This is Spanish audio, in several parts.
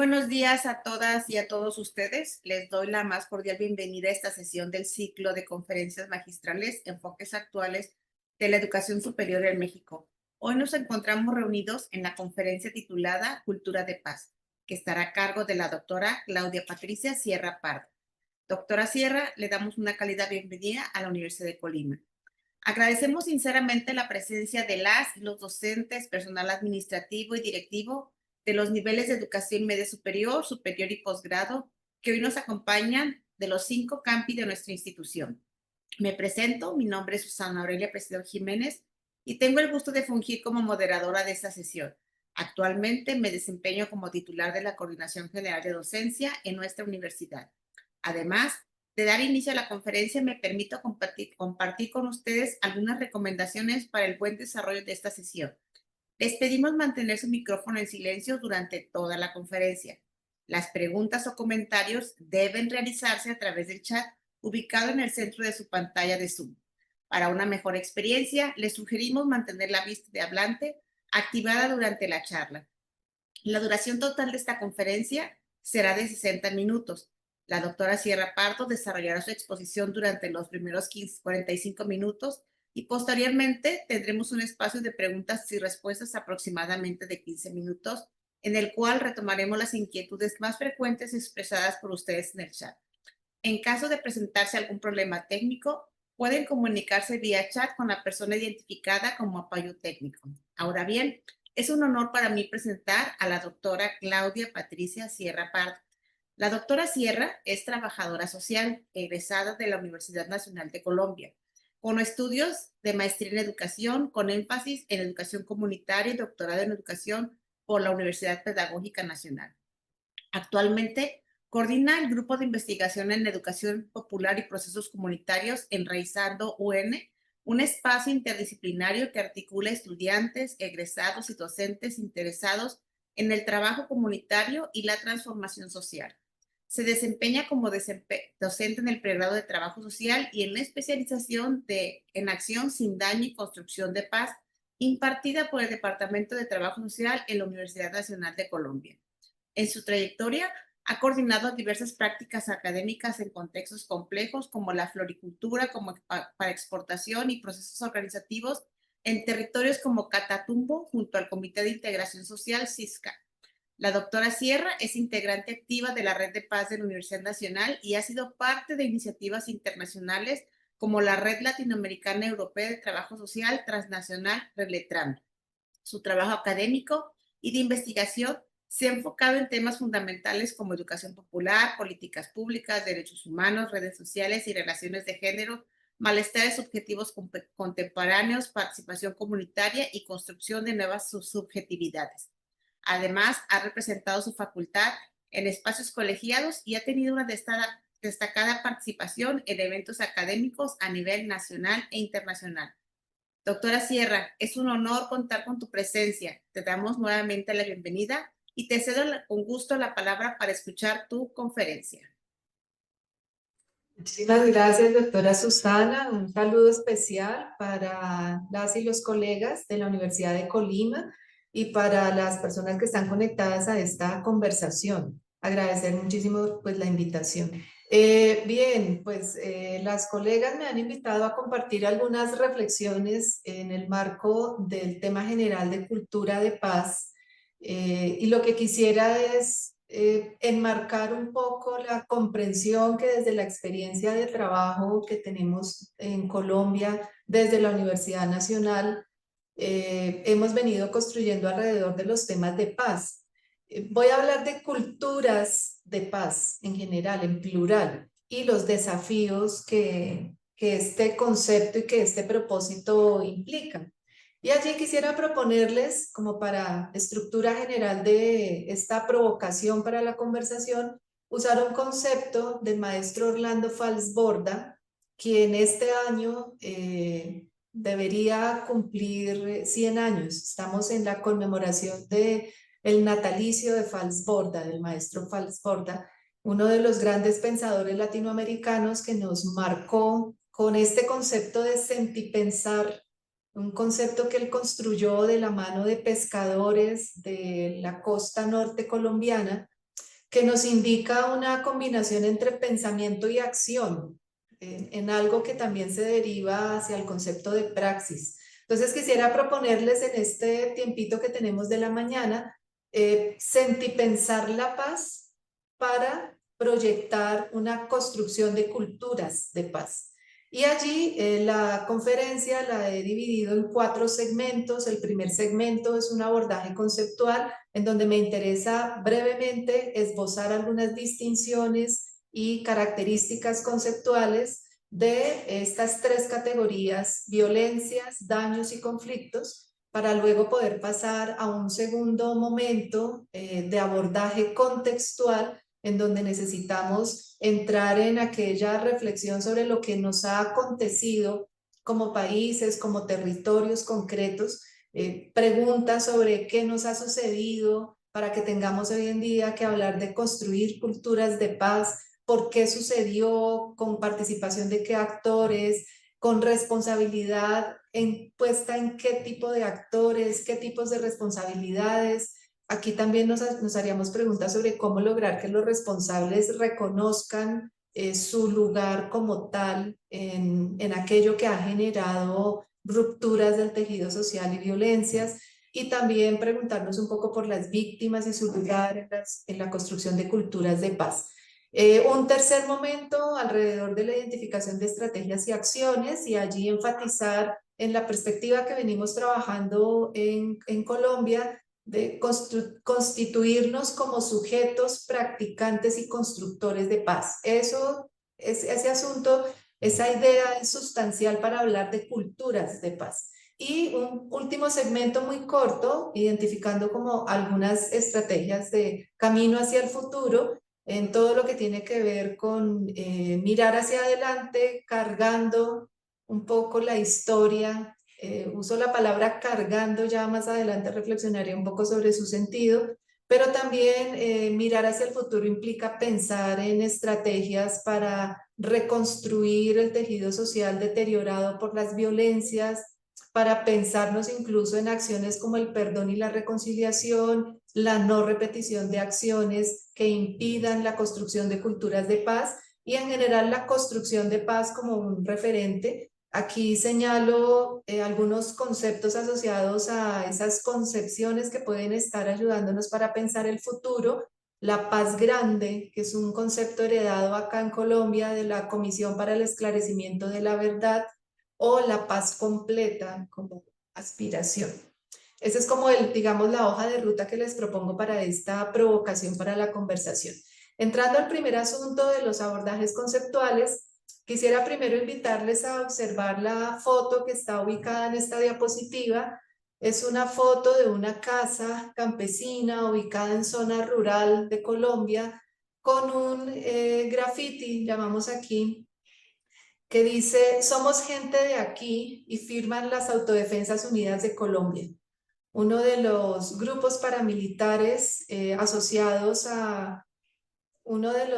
Buenos días a todas y a todos ustedes. Les doy la más cordial bienvenida a esta sesión del ciclo de conferencias magistrales Enfoques Actuales de la Educación Superior en México. Hoy nos encontramos reunidos en la conferencia titulada Cultura de Paz, que estará a cargo de la doctora Claudia Patricia Sierra Pardo. Doctora Sierra, le damos una cálida bienvenida a la Universidad de Colima. Agradecemos sinceramente la presencia de las y los docentes, personal administrativo y directivo de los niveles de educación media superior, superior y posgrado que hoy nos acompañan de los 5 campi de nuestra institución. Me presento, mi nombre es Susana Aurelia Presidio Jiménez y tengo el gusto de fungir como moderadora de esta sesión. Actualmente me desempeño como titular de la Coordinación General de Docencia en nuestra universidad. Además de dar inicio a la conferencia, me permito compartir con ustedes algunas recomendaciones para el buen desarrollo de esta sesión. Les pedimos mantener su micrófono en silencio durante toda la conferencia. Las preguntas o comentarios deben realizarse a través del chat ubicado en el centro de su pantalla de Zoom. Para una mejor experiencia, les sugerimos mantener la vista de hablante activada durante la charla. La duración total de esta conferencia será de 60 minutos. La doctora Sierra Pardo desarrollará su exposición durante los primeros 45 minutos y posteriormente tendremos un espacio de preguntas y respuestas aproximadamente de 15 minutos, en el cual retomaremos las inquietudes más frecuentes expresadas por ustedes en el chat. En caso de presentarse algún problema técnico, pueden comunicarse vía chat con la persona identificada como apoyo técnico. Ahora bien, es un honor para mí presentar a la doctora Claudia Patricia Sierra Pardo. La doctora Sierra es trabajadora social egresada de la Universidad Nacional de Colombia, con estudios de maestría en educación, con énfasis en educación comunitaria y doctorado en educación por la Universidad Pedagógica Nacional. Actualmente coordina el Grupo de Investigación en Educación Popular y Procesos Comunitarios Enraizando UN, un espacio interdisciplinario que articula estudiantes, egresados y docentes interesados en el trabajo comunitario y la transformación social. Se desempeña como docente en el pregrado de Trabajo Social y en la especialización en Acción sin Daño y Construcción de Paz, impartida por el Departamento de Trabajo Social en la Universidad Nacional de Colombia. En su trayectoria, ha coordinado diversas prácticas académicas en contextos complejos como la floricultura como para exportación y procesos organizativos en territorios como Catatumbo junto al Comité de Integración Social CISCA. La doctora Sierra es integrante activa de la Red de Paz de la Universidad Nacional y ha sido parte de iniciativas internacionales como la Red Latinoamericana Europea de Trabajo Social Transnacional Reletran. Su trabajo académico y de investigación se ha enfocado en temas fundamentales como educación popular, políticas públicas, derechos humanos, redes sociales y relaciones de género, malestares subjetivos contemporáneos, participación comunitaria y construcción de nuevas subjetividades. Además, ha representado su facultad en espacios colegiados y ha tenido una destacada participación en eventos académicos a nivel nacional e internacional. Doctora Sierra, es un honor contar con tu presencia. Te damos nuevamente la bienvenida y te cedo con gusto la palabra para escuchar tu conferencia. Muchísimas gracias, doctora Susana. Un saludo especial para las y los colegas de la Universidad de Colima y para las personas que están conectadas a esta conversación. Agradecer muchísimo pues, la invitación. Bien, pues las colegas me han invitado a compartir algunas reflexiones en el marco del tema general de cultura de paz. Y lo que quisiera es enmarcar un poco la comprensión que desde la experiencia de trabajo que tenemos en Colombia, desde la Universidad Nacional, hemos venido construyendo alrededor de los temas de paz. Voy a hablar de culturas de paz en general, en plural, y los desafíos que este concepto y que este propósito implican. Y allí quisiera proponerles, como para estructura general de esta provocación para la conversación, usar un concepto del maestro Orlando Falsborda, quien este año debería cumplir 100 años. Estamos en la conmemoración del natalicio de Falsborda, del maestro Falsborda, uno de los grandes pensadores latinoamericanos que nos marcó con este concepto de sentipensar, un concepto que él construyó de la mano de pescadores de la costa norte colombiana que nos indica una combinación entre pensamiento y acción, en algo que también se deriva hacia el concepto de praxis. Entonces quisiera proponerles en este tiempito que tenemos de la mañana, sentipensar la paz para proyectar una construcción de culturas de paz. Y allí la conferencia la he dividido en 4 segmentos. El primer segmento es un abordaje conceptual en donde me interesa brevemente esbozar algunas distinciones y características conceptuales de estas 3 categorías: violencias, daños y conflictos, para luego poder pasar a un segundo momento de abordaje contextual, en donde necesitamos entrar en aquella reflexión sobre lo que nos ha acontecido como países, como territorios concretos, preguntas sobre qué nos ha sucedido para que tengamos hoy en día que hablar de construir culturas de paz, por qué sucedió, con participación de qué actores, con responsabilidad puesta en qué tipo de actores, qué tipos de responsabilidades. Aquí también nos haríamos preguntas sobre cómo lograr que los responsables reconozcan su lugar como tal en aquello que ha generado rupturas del tejido social y violencias, y también preguntarnos un poco por las víctimas y su lugar en la construcción de culturas de paz. Un tercer momento alrededor de la identificación de estrategias y acciones, y allí enfatizar en la perspectiva que venimos trabajando en Colombia, de constituirnos como sujetos practicantes y constructores de paz. Ese asunto, esa idea es sustancial para hablar de culturas de paz. Y un último segmento muy corto, identificando como algunas estrategias de camino hacia el futuro, en todo lo que tiene que ver con mirar hacia adelante, cargando un poco la historia. Uso la palabra cargando, ya más adelante reflexionaré un poco sobre su sentido, pero también mirar hacia el futuro implica pensar en estrategias para reconstruir el tejido social deteriorado por las violencias, para pensarnos incluso en acciones como el perdón y la reconciliación, la no repetición de acciones que impidan la construcción de culturas de paz, y en general la construcción de paz como un referente. Aquí señalo algunos conceptos asociados a esas concepciones que pueden estar ayudándonos para pensar el futuro. La paz grande, que es un concepto heredado acá en Colombia de la Comisión para el Esclarecimiento de la Verdad, o la paz completa como aspiración. Esa es como digamos, la hoja de ruta que les propongo para esta provocación para la conversación. Entrando al primer asunto de los abordajes conceptuales, quisiera primero invitarles a observar la foto que está ubicada en esta diapositiva. Es una foto de una casa campesina ubicada en zona rural de Colombia, con un graffiti, llamamos aquí, que dice: somos gente de aquí, y firman las Autodefensas Unidas de Colombia, uno de los grupos paramilitares asociados a uno de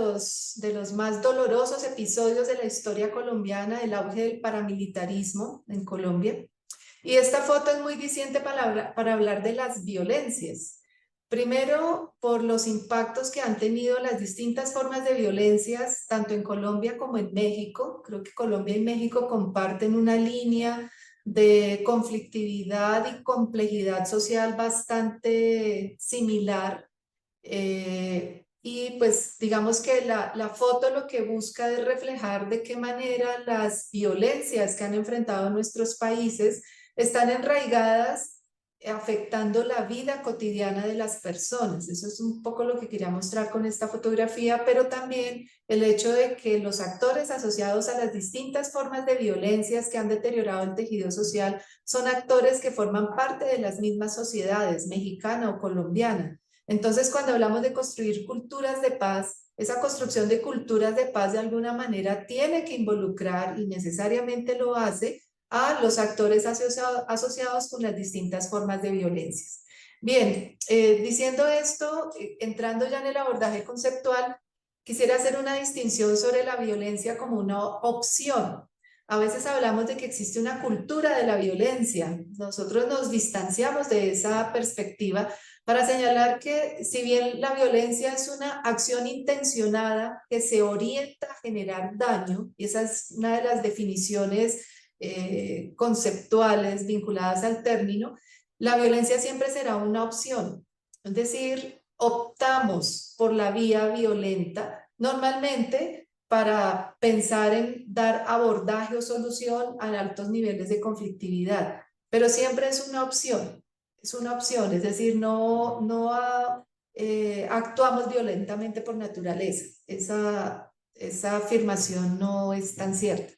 los más dolorosos episodios de la historia colombiana, el auge del paramilitarismo en Colombia. Y esta foto es muy diciente para hablar de las violencias. Primero, por los impactos que han tenido las distintas formas de violencias, tanto en Colombia como en México. Creo que Colombia y México comparten una línea de conflictividad y complejidad social bastante similar. Y pues digamos que la foto lo que busca es reflejar de qué manera las violencias que han enfrentado nuestros países están enraigadas, afectando la vida cotidiana de las personas. Eso es un poco lo que quería mostrar con esta fotografía, pero también el hecho de que los actores asociados a las distintas formas de violencias que han deteriorado el tejido social son actores que forman parte de las mismas sociedades, mexicana o colombiana. Entonces, cuando hablamos de construir culturas de paz, esa construcción de culturas de paz de alguna manera tiene que involucrar, y necesariamente lo hace, a los actores asociados con las distintas formas de violencias. Bien, diciendo esto, entrando ya en el abordaje conceptual, quisiera hacer una distinción sobre la violencia como una opción. A veces hablamos de que existe una cultura de la violencia. Nosotros nos distanciamos de esa perspectiva para señalar que si bien la violencia es una acción intencionada que se orienta a generar daño, y esa es una de las definiciones conceptuales vinculadas al término, la violencia siempre será una opción. Es decir, optamos por la vía violenta normalmente para pensar en dar abordaje o solución a altos niveles de conflictividad, pero siempre es una opción. Es una opción, es decir, actuamos violentamente por naturaleza. Esa afirmación no es tan cierta.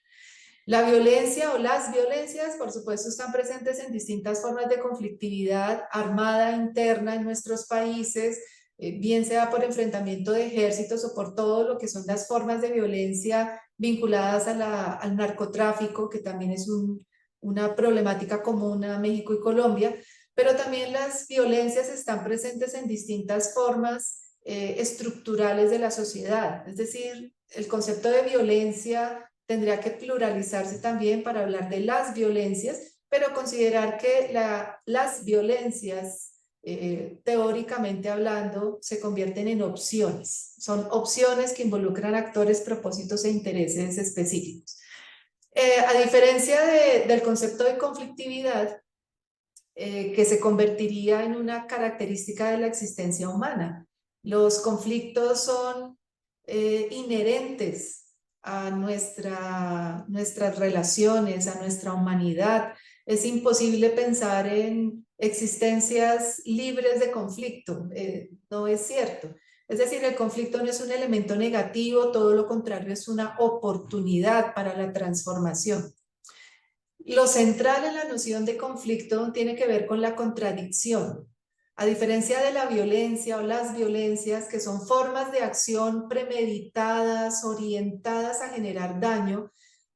La violencia o las violencias, por supuesto, están presentes en distintas formas de conflictividad armada interna en nuestros países, bien sea por enfrentamiento de ejércitos o por todo lo que son las formas de violencia vinculadas al narcotráfico, que también es una problemática común a México y Colombia, pero también las violencias están presentes en distintas formas estructurales de la sociedad. Es decir, el concepto de violencia tendría que pluralizarse también para hablar de las violencias, pero considerar que las violencias, teóricamente hablando, se convierten en opciones. Son opciones que involucran actores, propósitos e intereses específicos. A diferencia del concepto de conflictividad, que se convertiría en una característica de la existencia humana. Los conflictos son inherentes a nuestras relaciones, a nuestra humanidad. Es imposible pensar en existencias libres de conflicto, no es cierto. Es decir, el conflicto no es un elemento negativo, todo lo contrario, es una oportunidad para la transformación. Lo central en la noción de conflicto tiene que ver con la contradicción. A diferencia de la violencia o las violencias, que son formas de acción premeditadas, orientadas a generar daño,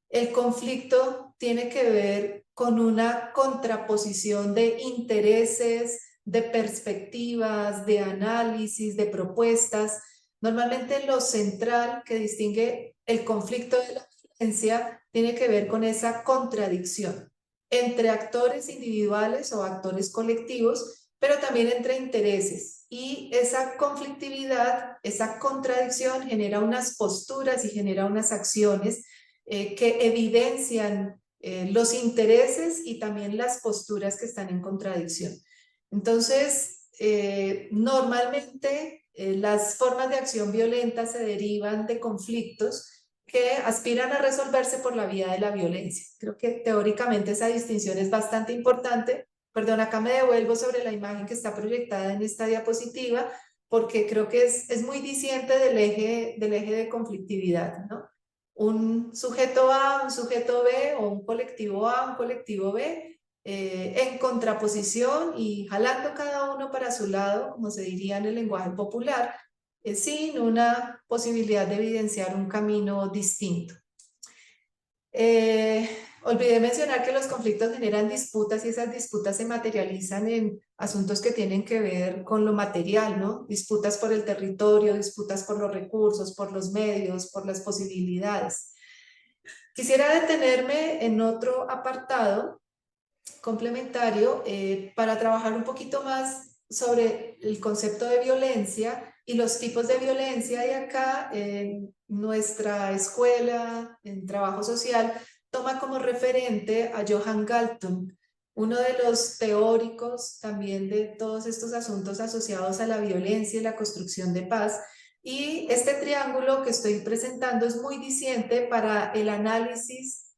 el conflicto tiene que ver con una contraposición de intereses, de perspectivas, de análisis, de propuestas. Normalmente lo central que distingue el conflicto de la violencia tiene que ver con esa contradicción entre actores individuales o actores colectivos, pero también entre intereses. Y esa conflictividad, esa contradicción genera unas posturas y genera unas acciones que evidencian los intereses y también las posturas que están en contradicción. Entonces, normalmente las formas de acción violenta se derivan de conflictos que aspiran a resolverse por la vía de la violencia. Creo que teóricamente esa distinción es bastante importante. Perdón, acá me devuelvo sobre la imagen que está proyectada en esta diapositiva, porque creo que es muy diciente del eje de conflictividad, ¿no? Un sujeto A, un sujeto B, o un colectivo A, un colectivo B, en contraposición y jalando cada uno para su lado, como se diría en el lenguaje popular, sin una posibilidad de evidenciar un camino distinto. Olvidé mencionar que los conflictos generan disputas y esas disputas se materializan en asuntos que tienen que ver con lo material, ¿no? Disputas por el territorio, disputas por los recursos, por los medios, por las posibilidades. Quisiera detenerme en otro apartado complementario para trabajar un poquito más sobre el concepto de violencia y los tipos de violencia. Y acá nuestra escuela en trabajo social toma como referente a Johan Galtung, uno de los teóricos también de todos estos asuntos asociados a la violencia y la construcción de paz. Y este triángulo que estoy presentando es muy diciente para el análisis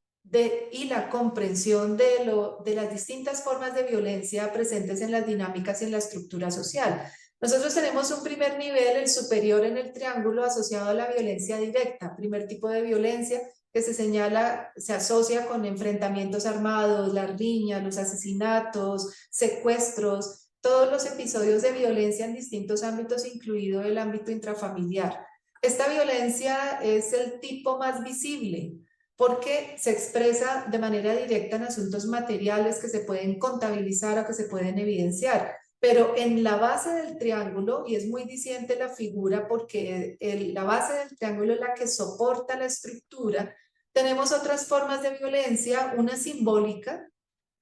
y la comprensión de las distintas formas de violencia presentes en las dinámicas y en la estructura social. Nosotros tenemos un primer nivel, el superior en el triángulo, asociado a la violencia directa, primer tipo de violencia que se señala, se asocia con enfrentamientos armados, las riñas, los asesinatos, secuestros, todos los episodios de violencia en distintos ámbitos, incluido el ámbito intrafamiliar. Esta violencia es el tipo más visible, porque se expresa de manera directa en asuntos materiales que se pueden contabilizar o que se pueden evidenciar. Pero en la base del triángulo, y es muy diciente la figura porque la base del triángulo es la que soporta la estructura, tenemos otras formas de violencia, una simbólica,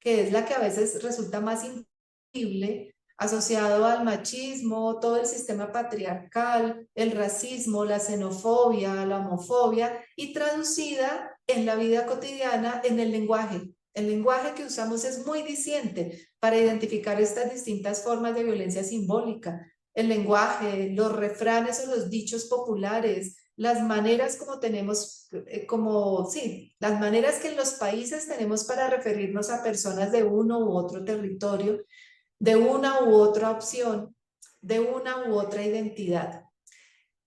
que es la que a veces resulta más invisible asociado al machismo, todo el sistema patriarcal, el racismo, la xenofobia, la homofobia, y traducida en la vida cotidiana en el lenguaje. El lenguaje que usamos es muy diciente para identificar estas distintas formas de violencia simbólica. El lenguaje, los refranes o los dichos populares, las maneras como tenemos, sí, las maneras que en los países tenemos para referirnos a personas de uno u otro territorio, de una u otra opción, de una u otra identidad.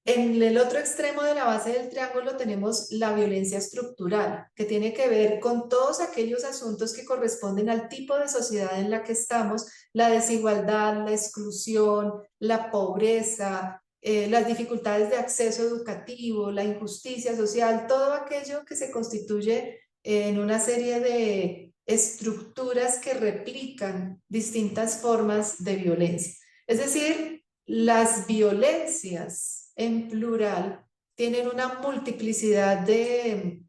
En el otro extremo de la base del triángulo tenemos la violencia estructural, que tiene que ver con todos aquellos asuntos que corresponden al tipo de sociedad en la que estamos, la desigualdad, la exclusión, la pobreza, las dificultades de acceso educativo, la injusticia social, todo aquello que se constituye en una serie de estructuras que replican distintas formas de violencia. Es decir, las violencias en plural tienen una multiplicidad de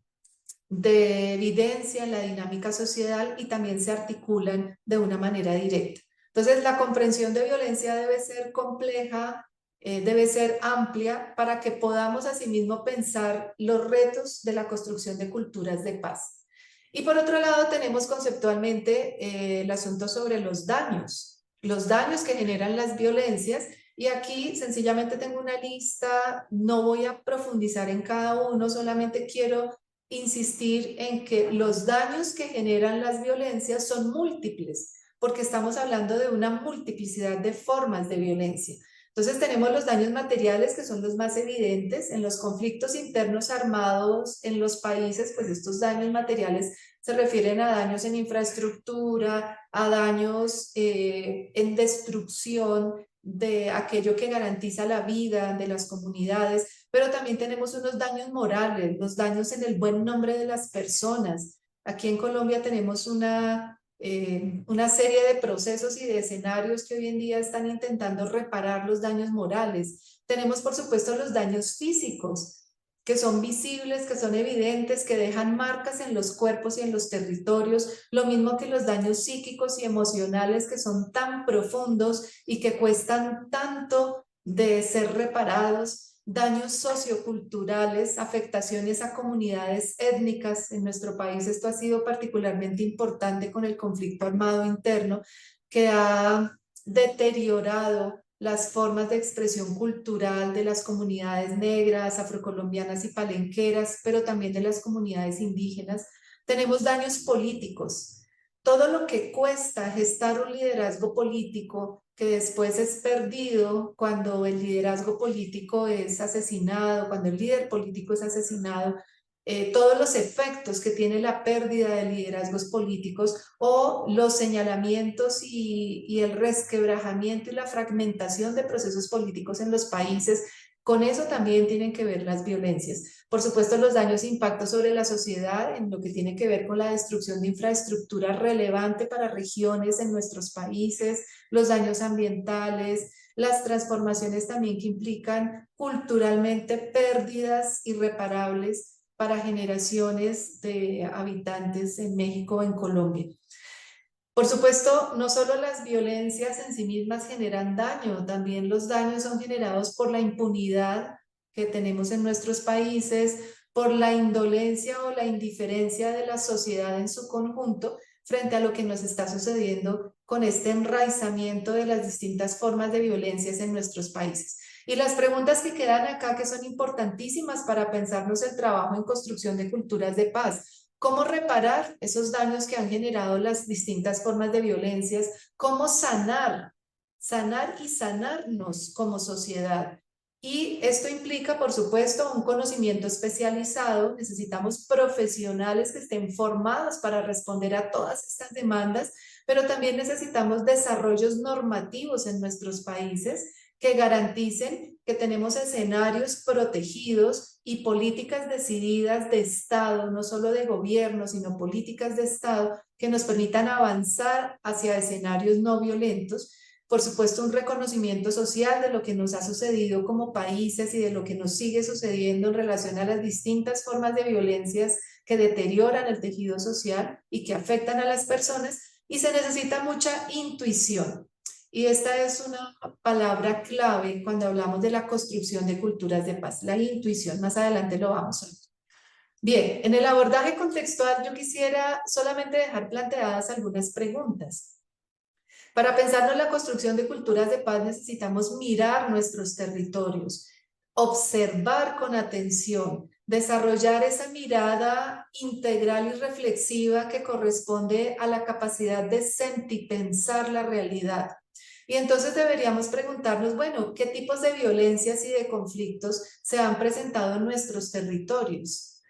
evidencia en la dinámica social y también se articulan de una manera directa. Entonces, la comprensión de violencia debe ser compleja, debe ser amplia para que podamos asimismo pensar los retos de la construcción de culturas de paz. Y por otro lado, tenemos conceptualmente el asunto sobre los daños que generan las violencias. Y aquí sencillamente tengo una lista, no voy a profundizar en cada uno, solamente quiero insistir en que los daños que generan las violencias son múltiples, porque estamos hablando de una multiplicidad de formas de violencia. Entonces tenemos los daños materiales, que son los más evidentes. En los conflictos internos armados en los países, pues estos daños materiales se refieren a daños en infraestructura, a daños en destrucción de aquello que garantiza la vida de las comunidades, pero también tenemos unos daños morales, los daños en el buen nombre de las personas. Aquí en Colombia tenemos una serie de procesos y de escenarios que hoy en día están intentando reparar los daños morales. Tenemos, por supuesto, los daños físicos, que son visibles, que son evidentes, que dejan marcas en los cuerpos y en los territorios, lo mismo que los daños psíquicos y emocionales, que son tan profundos y que cuestan tanto de ser reparados, daños socioculturales, afectaciones a comunidades étnicas. En nuestro país esto ha sido particularmente importante con el conflicto armado interno, que ha deteriorado las formas de expresión cultural de las comunidades negras, afrocolombianas y palenqueras, pero también de las comunidades indígenas. Tenemos daños políticos. Todo lo que cuesta gestar un liderazgo político que después es perdido cuando el liderazgo político es asesinado, cuando el líder político es asesinado, todos los efectos que tiene la pérdida de liderazgos políticos o los señalamientos y el resquebrajamiento y la fragmentación de procesos políticos en los países. Con eso también tienen que ver las violencias. Por supuesto, los daños e impactos sobre la sociedad en lo que tiene que ver con la destrucción de infraestructura relevante para regiones en nuestros países, los daños ambientales, las transformaciones también que implican culturalmente pérdidas irreparables para generaciones de habitantes en México o en Colombia. Por supuesto, no solo las violencias en sí mismas generan daño, también los daños son generados por la impunidad que tenemos en nuestros países, por la indolencia o la indiferencia de la sociedad en su conjunto frente a lo que nos está sucediendo con este enraizamiento de las distintas formas de violencias en nuestros países. Y las preguntas que quedan acá, que son importantísimas para pensarnos el trabajo en construcción de culturas de paz. ¿Cómo reparar esos daños que han generado las distintas formas de violencias? ¿Cómo sanar y sanarnos como sociedad? Y esto implica, por supuesto, un conocimiento especializado. Necesitamos profesionales que estén formados para responder a todas estas demandas, pero también necesitamos desarrollos normativos en nuestros países que garanticen que tenemos escenarios protegidos y políticas decididas de Estado, no solo de gobierno, sino políticas de Estado que nos permitan avanzar hacia escenarios no violentos. Por supuesto, un reconocimiento social de lo que nos ha sucedido como países y de lo que nos sigue sucediendo en relación a las distintas formas de violencias que deterioran el tejido social y que afectan a las personas, y se necesita mucha intuición. y esta es una palabra clave cuando hablamos de la construcción de culturas de paz, la intuición. Más adelante lo vamos a ver. Bien, en el abordaje contextual yo quisiera solamente dejar planteadas algunas preguntas. Para pensarnos en la construcción de culturas de paz necesitamos mirar nuestros territorios, observar con atención, desarrollar esa mirada integral y reflexiva que corresponde a la capacidad de sentipensar la realidad. Y entonces deberíamos preguntarnos, bueno, ¿qué tipos de violencias y de conflictos se han presentado en nuestros territorios?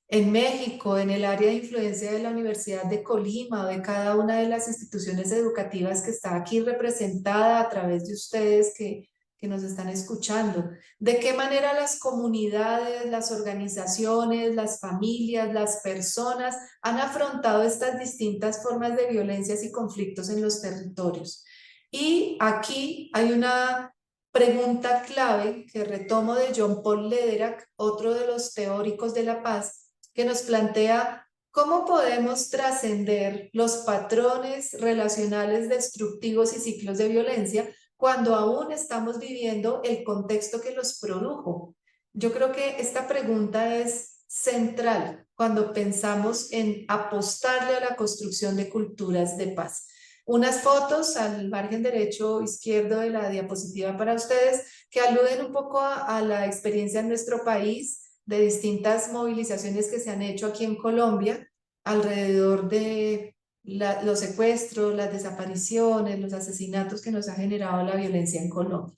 En México, en el área de influencia de la Universidad de Colima o de cada una de las instituciones educativas que está aquí representada a través de ustedes que nos están escuchando. ¿De qué manera las comunidades, las organizaciones, las familias, las personas han afrontado estas distintas formas de violencias y conflictos en los territorios? Y aquí hay una pregunta clave que retomo de John Paul Lederach, otro de los teóricos de la paz, que nos plantea cómo podemos trascender los patrones relacionales destructivos y ciclos de violencia cuando aún estamos viviendo el contexto que los produjo. Yo creo que esta pregunta es central cuando pensamos en apostarle a la construcción de culturas de paz. Unas fotos al margen derecho o izquierdo de la diapositiva para ustedes que aluden un poco a la experiencia en nuestro país de distintas movilizaciones que se han hecho aquí en Colombia alrededor de los secuestros, las desapariciones, los asesinatos que nos ha generado la violencia en Colombia.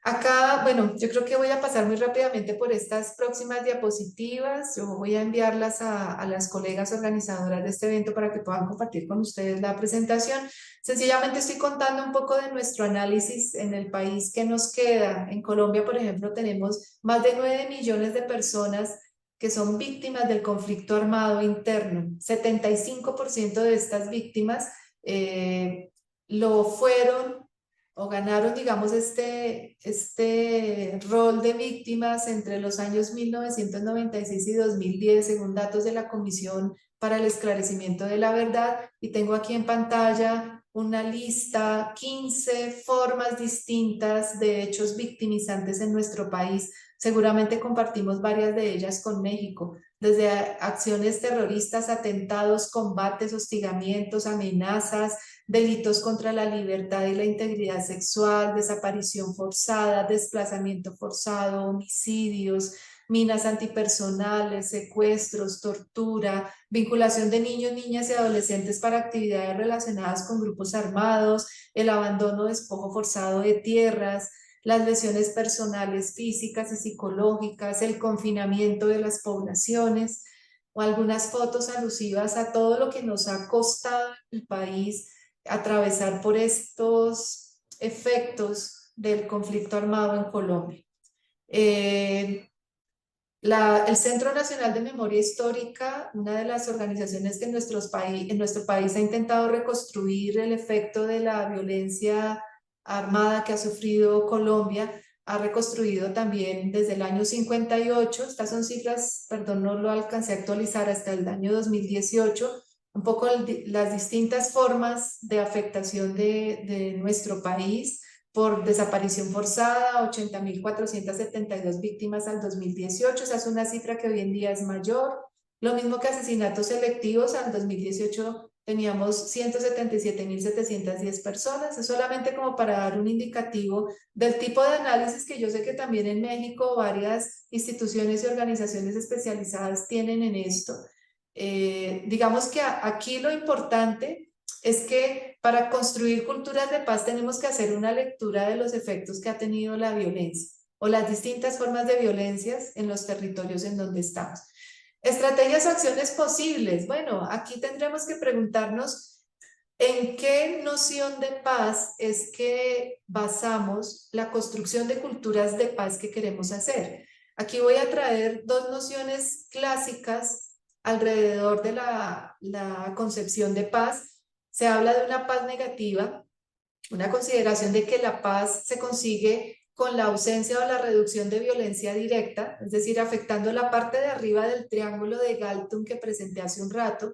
Acá, bueno, yo creo que voy a pasar muy rápidamente por estas próximas diapositivas. Yo voy a enviarlas a las colegas organizadoras de este evento para que puedan compartir con ustedes la presentación. Sencillamente estoy contando un poco de nuestro análisis en el país que nos queda. En Colombia, por ejemplo, tenemos más de 9 millones de personas que son víctimas del conflicto armado interno. 75% de estas víctimas lo fueron o ganaron, digamos, este rol de víctimas entre los años 1996 y 2010, según datos de la Comisión para el Esclarecimiento de la Verdad. Y tengo aquí en pantalla una lista, 15 formas distintas de hechos victimizantes en nuestro país. Seguramente compartimos varias de ellas con México, desde acciones terroristas, atentados, combates, hostigamientos, amenazas, delitos contra la libertad y la integridad sexual, desaparición forzada, desplazamiento forzado, homicidios, minas antipersonales, secuestros, tortura, vinculación de niños, niñas y adolescentes para actividades relacionadas con grupos armados, el abandono o despojo forzado de tierras, las lesiones personales, físicas y psicológicas, el confinamiento de las poblaciones, o algunas fotos alusivas a todo lo que nos ha costado el país atravesar por estos efectos del conflicto armado en Colombia. El Centro Nacional de Memoria Histórica, una de las organizaciones que en nuestro país ha intentado reconstruir el efecto de la violencia armada que ha sufrido Colombia, ha reconstruido también desde el año 58, estas son cifras, perdón, no lo alcancé a actualizar hasta el año 2018, un poco las distintas formas de afectación de nuestro país por desaparición forzada, 80.472 víctimas al 2018, esa es una cifra que hoy en día es mayor. Lo mismo que asesinatos selectivos, al 2018 teníamos 177.710 personas, es solamente como para dar un indicativo del tipo de análisis que yo sé que también en México varias instituciones y organizaciones especializadas tienen en esto. Digamos que aquí lo importante es que para construir culturas de paz tenemos que hacer una lectura de los efectos que ha tenido la violencia o las distintas formas de violencias en los territorios en donde estamos. Estrategias o acciones posibles. Bueno, aquí tendremos que preguntarnos en qué noción de paz es que basamos la construcción de culturas de paz que queremos hacer. Aquí voy a traer dos nociones clásicas alrededor de la concepción de paz. Se habla de una paz negativa, una consideración de que la paz se consigue con la ausencia o la reducción de violencia directa, es decir, afectando la parte de arriba del triángulo de Galtung que presenté hace un rato.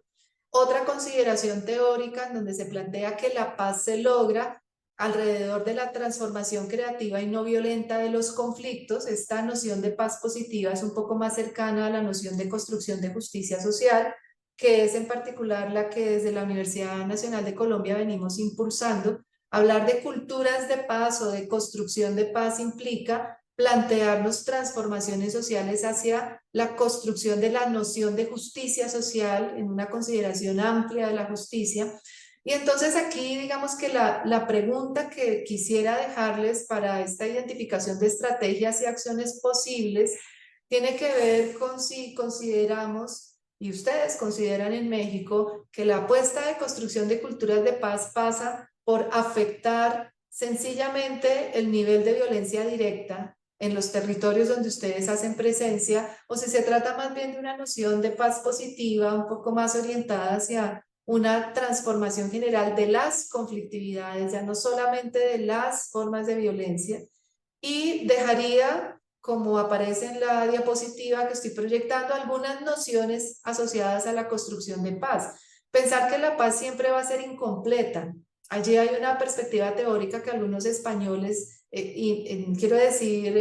Otra consideración teórica en donde se plantea que la paz se logra alrededor de la transformación creativa y no violenta de los conflictos. Esta noción de paz positiva es un poco más cercana a la noción de construcción de justicia social, que es en particular la que desde la Universidad Nacional de Colombia venimos impulsando. Hablar de culturas de paz o de construcción de paz implica plantearnos transformaciones sociales hacia la construcción de la noción de justicia social en una consideración amplia de la justicia. Y entonces aquí digamos que la pregunta que quisiera dejarles para esta identificación de estrategias y acciones posibles tiene que ver con si consideramos, y ustedes consideran en México, que la apuesta de construcción de culturas de paz pasa por afectar sencillamente el nivel de violencia directa en los territorios donde ustedes hacen presencia, o si se trata más bien de una noción de paz positiva, un poco más orientada hacia una transformación general de las conflictividades, ya no solamente de las formas de violencia, y dejaría, como aparece en la diapositiva que estoy proyectando, algunas nociones asociadas a la construcción de paz. Pensar que la paz siempre va a ser incompleta. Allí hay una perspectiva teórica que algunos españoles, quiero decir,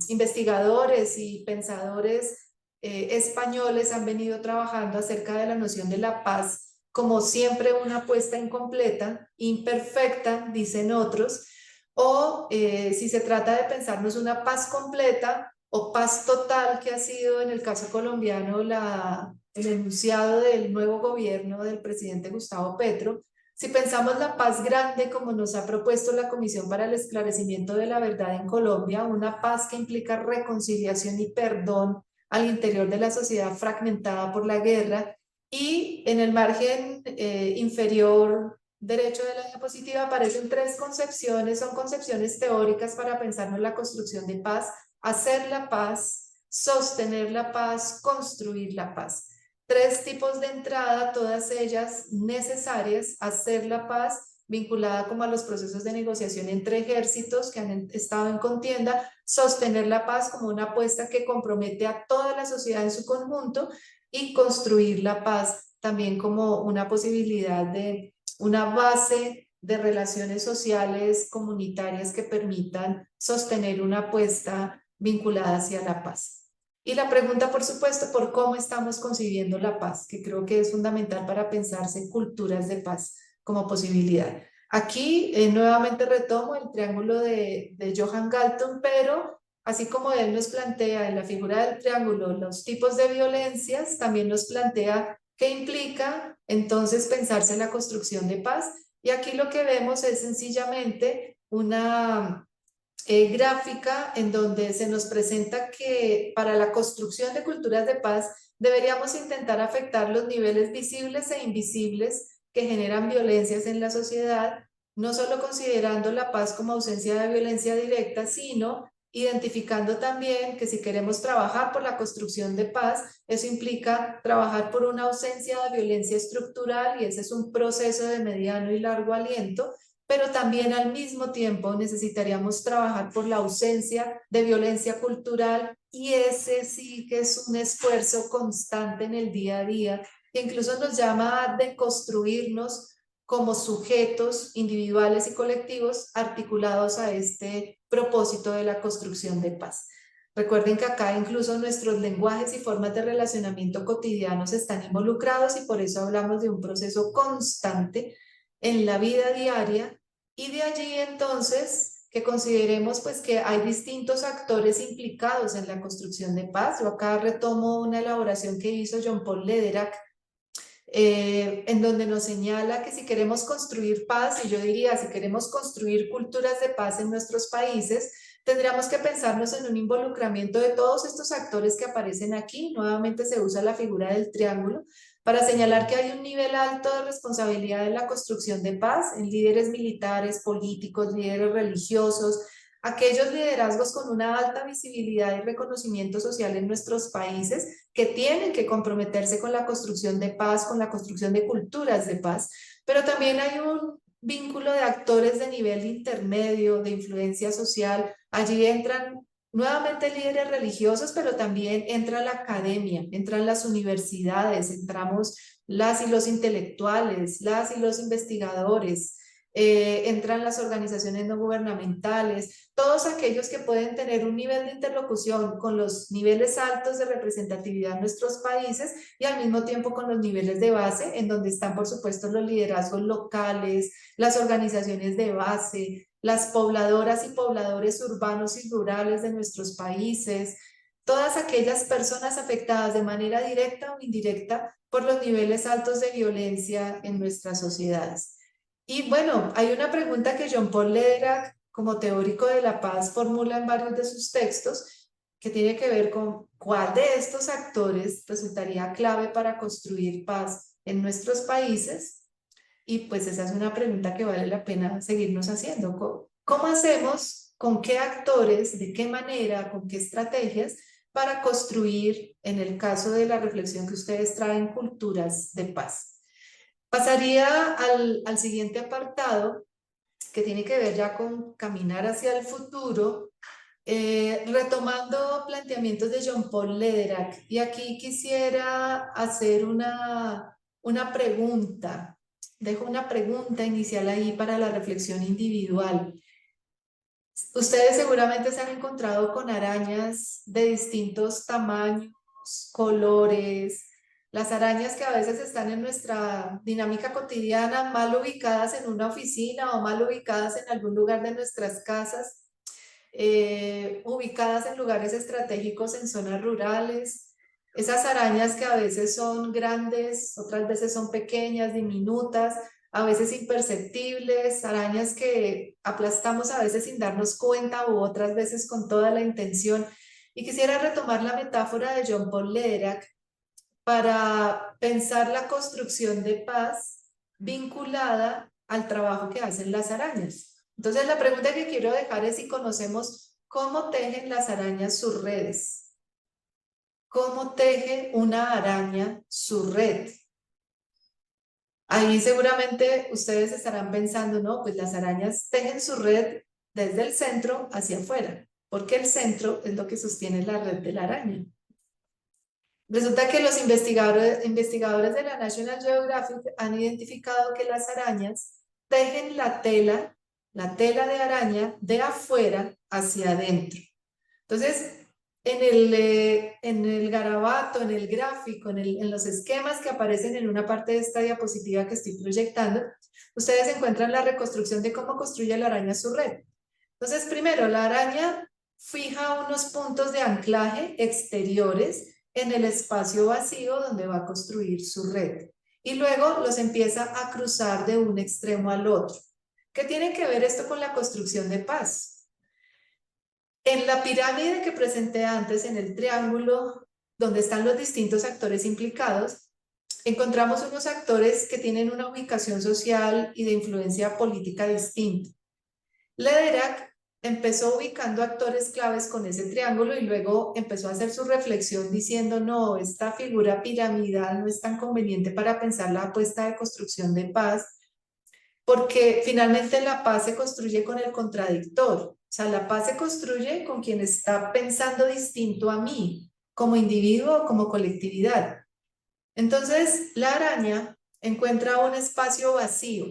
investigadores y pensadores españoles han venido trabajando acerca de la noción de la paz como siempre una apuesta incompleta, imperfecta, dicen otros, o si se trata de pensarnos una paz completa o paz total, que ha sido en el caso colombiano el enunciado del nuevo gobierno del presidente Gustavo Petro. Si pensamos la paz grande como nos ha propuesto la Comisión para el Esclarecimiento de la Verdad en Colombia, una paz que implica reconciliación y perdón al interior de la sociedad fragmentada por la guerra, y en el margen inferior derecho de la diapositiva aparecen tres concepciones, son concepciones teóricas para pensarnos la construcción de paz: hacer la paz, sostener la paz, construir la paz. Tres tipos de entrada, todas ellas necesarias: hacer la paz, vinculada como a los procesos de negociación entre ejércitos que han estado en contienda; sostener la paz como una apuesta que compromete a toda la sociedad en su conjunto; y construir la paz también como una posibilidad de una base de relaciones sociales comunitarias que permitan sostener una apuesta vinculada hacia la paz. Y la pregunta, por supuesto, por cómo estamos concibiendo la paz, que creo que es fundamental para pensarse culturas de paz como posibilidad. Aquí nuevamente retomo el triángulo de Johan Galton, pero así como él nos plantea en la figura del triángulo los tipos de violencias, también nos plantea qué implica entonces pensarse la construcción de paz. Y aquí lo que vemos es sencillamente una gráfica en donde se nos presenta que para la construcción de culturas de paz deberíamos intentar afectar los niveles visibles e invisibles que generan violencias en la sociedad, no solo considerando la paz como ausencia de violencia directa, sino identificando también que si queremos trabajar por la construcción de paz, eso implica trabajar por una ausencia de violencia estructural, y ese es un proceso de mediano y largo aliento, pero también al mismo tiempo necesitaríamos trabajar por la ausencia de violencia cultural, y ese sí que es un esfuerzo constante en el día a día, que incluso nos llama a deconstruirnos como sujetos individuales y colectivos articulados a este propósito de la construcción de paz. Recuerden que acá incluso nuestros lenguajes y formas de relacionamiento cotidianos están involucrados, y por eso hablamos de un proceso constante en la vida diaria, y de allí entonces que consideremos pues que hay distintos actores implicados en la construcción de paz. Yo acá retomo una elaboración que hizo John Paul Lederach, en donde nos señala que si queremos construir paz, y yo diría si queremos construir culturas de paz en nuestros países, tendríamos que pensarnos en un involucramiento de todos estos actores que aparecen aquí. Nuevamente se usa la figura del triángulo para señalar que hay un nivel alto de responsabilidad en la construcción de paz, en líderes militares, políticos, líderes religiosos, aquellos liderazgos con una alta visibilidad y reconocimiento social en nuestros países, que tienen que comprometerse con la construcción de paz, con la construcción de culturas de paz, pero también hay un vínculo de actores de nivel intermedio, de influencia social. Allí entran nuevamente líderes religiosos, pero también entra la academia, entran las universidades, entramos las y los intelectuales, las y los investigadores, entran las organizaciones no gubernamentales, todos aquellos que pueden tener un nivel de interlocución con los niveles altos de representatividad en nuestros países y al mismo tiempo con los niveles de base, en donde están, por supuesto, los liderazgos locales, las organizaciones de base, las pobladoras y pobladores urbanos y rurales de nuestros países, todas aquellas personas afectadas de manera directa o indirecta por los niveles altos de violencia en nuestras sociedades. Y bueno, hay una pregunta que Jean Paul Lederach, como teórico de la paz, formula en varios de sus textos, que tiene que ver con cuál de estos actores resultaría clave para construir paz en nuestros países. Y pues esa es una pregunta que vale la pena seguirnos haciendo. ¿Cómo hacemos? ¿Con qué actores? ¿De qué manera? ¿Con qué estrategias? Para construir, en el caso de la reflexión que ustedes traen, culturas de paz. Pasaría al siguiente apartado, que tiene que ver ya con caminar hacia el futuro, retomando planteamientos de Jean Paul Lederach. Y aquí quisiera hacer una pregunta. Dejo una pregunta inicial ahí para la reflexión individual. Ustedes seguramente se han encontrado con arañas de distintos tamaños, colores, las arañas que a veces están en nuestra dinámica cotidiana, mal ubicadas en una oficina o mal ubicadas en algún lugar de nuestras casas, ubicadas en lugares estratégicos en zonas rurales. Esas arañas que a veces son grandes, otras veces son pequeñas, diminutas, a veces imperceptibles, arañas que aplastamos a veces sin darnos cuenta u otras veces con toda la intención. Y quisiera retomar la metáfora de Jean Paul Lederach para pensar la construcción de paz vinculada al trabajo que hacen las arañas. Entonces la pregunta que quiero dejar es si conocemos cómo tejen las arañas sus redes. ¿Cómo teje una araña su red? Ahí seguramente ustedes estarán pensando, no, pues las arañas tejen su red desde el centro hacia afuera, porque el centro es lo que sostiene la red de la araña. Resulta que los investigadores de la National Geographic han identificado que las arañas tejen la tela de araña de afuera hacia adentro. Entonces, en el garabato, en el gráfico, en los esquemas que aparecen en una parte de esta diapositiva que estoy proyectando, ustedes encuentran la reconstrucción de cómo construye la araña su red. Entonces, primero, la araña fija unos puntos de anclaje exteriores en el espacio vacío donde va a construir su red. Y luego los empieza a cruzar de un extremo al otro. ¿Qué tiene que ver esto con la construcción de paz? En la pirámide que presenté antes, en el triángulo donde están los distintos actores implicados, encontramos unos actores que tienen una ubicación social y de influencia política distinta. Lederach empezó ubicando actores claves con ese triángulo y luego empezó a hacer su reflexión diciendo, no, esta figura piramidal no es tan conveniente para pensar la apuesta de construcción de paz, porque finalmente la paz se construye con el contradictor. O sea, la paz se construye con quien está pensando distinto a mí, como individuo o como colectividad. Entonces, la araña encuentra un espacio vacío,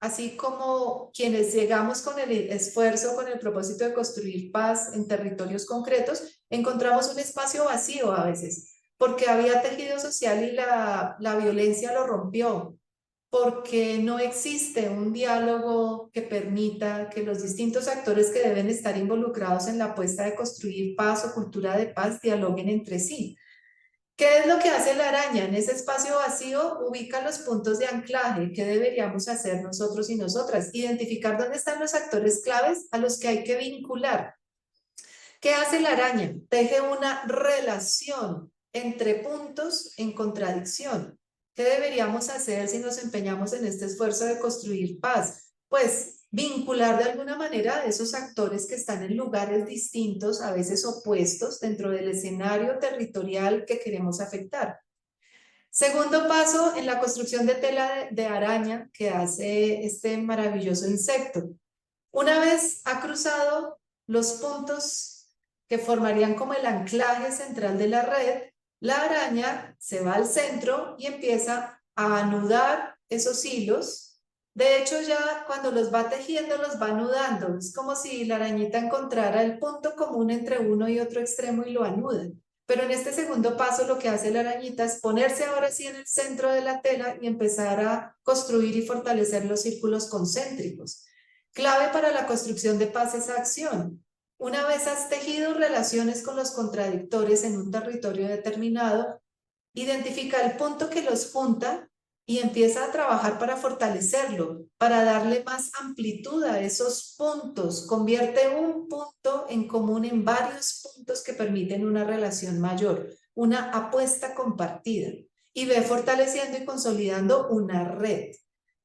así como quienes llegamos con el esfuerzo, con el propósito de construir paz en territorios concretos, encontramos un espacio vacío a veces, porque había tejido social y la violencia lo rompió, porque no existe un diálogo que permita que los distintos actores que deben estar involucrados en la apuesta de construir paz o cultura de paz dialoguen entre sí. ¿Qué es lo que hace la araña? En ese espacio vacío ubica los puntos de anclaje. ¿Qué deberíamos hacer nosotros y nosotras? Identificar dónde están los actores claves a los que hay que vincular. ¿Qué hace la araña? Teje una relación entre puntos en contradicción. ¿Qué deberíamos hacer si nos empeñamos en este esfuerzo de construir paz? Pues vincular de alguna manera a esos actores que están en lugares distintos, a veces opuestos, dentro del escenario territorial que queremos afectar. Segundo paso en la construcción de tela de araña que hace este maravilloso insecto. Una vez ha cruzado los puntos que formarían como el anclaje central de la red, la araña se va al centro y empieza a anudar esos hilos. De hecho, ya cuando los va tejiendo, los va anudando. Es como si la arañita encontrara el punto común entre uno y otro extremo y lo anuda. Pero en este segundo paso lo que hace la arañita es ponerse ahora sí en el centro de la tela y empezar a construir y fortalecer los círculos concéntricos. Clave para la construcción de paz esa acción. Una vez has tejido relaciones con los contradictores en un territorio determinado, identifica el punto que los junta y empieza a trabajar para fortalecerlo, para darle más amplitud a esos puntos. Convierte un punto en común en varios puntos que permiten una relación mayor, una apuesta compartida, y ve fortaleciendo y consolidando una red.